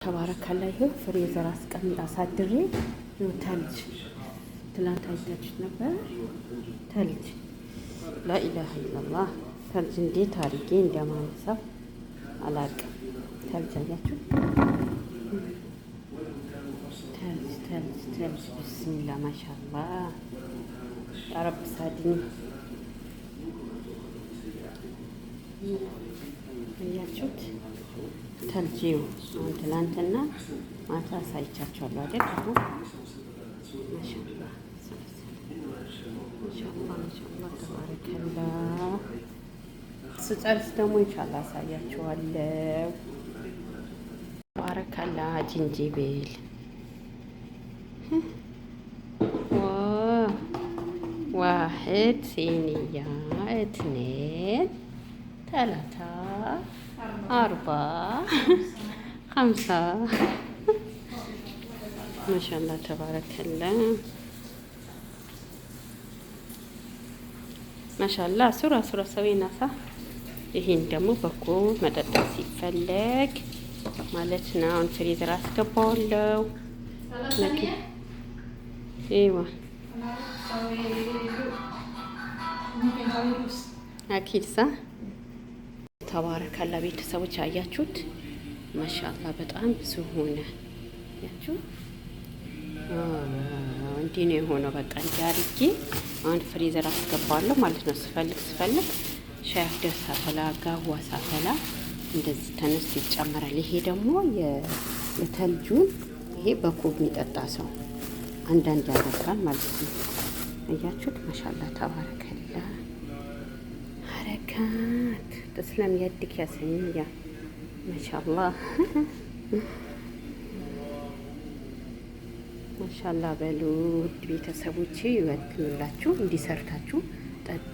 ተባረካላ። ይሄው ፍሬዘር አሳድሬ ነው ተልጅ ትላንት አይታችሁት ነበር። ተልጅ ላኢላሀ ኢለላህ ተልጅ እንዴት አድርጌ እንደማነሳው አላውቅም። ተልጅ አያችሁ፣ ተልጅ ብስሚላ ማሻአላህ ያረብ ሳድኒ አያችሁት። ተልጂው አሁን ትላንትና ማታ አሳይቻችኋለሁ አይደል? አሁን ማሻአላህ ማሻአላህ ተባረከላ። ስጨርስ ደግሞ ኢንሻአላህ አሳያችኋለሁ። ተባረከላ። ጅንጅብል ዋህድ ሲኒያ እትኔን ተላታ አርባ ኸምሳ ማሻአላህ ተባረከላ ማሻአላህ ሱራ ሰዊናሳ። ይሄን ደግሞ በኮ መጠጣት ሲፈለግ ማለት ነው። አሁን ፍሪዘር አስገባዋለሁ። አይዋ አኪድሳ ተባረካላ። ቤተሰቦች አያችሁት፣ ማሻአላህ በጣም ብዙ ሆነ። ያችሁ እንዲህ ነው የሆነው። በቃ እንዲህ አድርጌ አሁን ፍሪዘር አስገባለሁ ማለት ነው። ስፈልግ ሻይ አፍደር ሳፈላ ጋዋ ሳፈላ እንደዚህ ተነስቶ ይጨመራል። ይሄ ደግሞ የተልጁን ይሄ በኮብ የሚጠጣ ሰው አንዳንድ ያደርጋል ማለት ነው። አያችሁት፣ ማሻአላህ ተባረከላ። ሀረካት ተስለም ያድክ ያሰኝያ ማሻአላህ ማሻአላህ በሉ። ውድ ቤተሰቦቼ ይወክሉላችሁ፣ እንዲሰርታችሁ ጠጡ።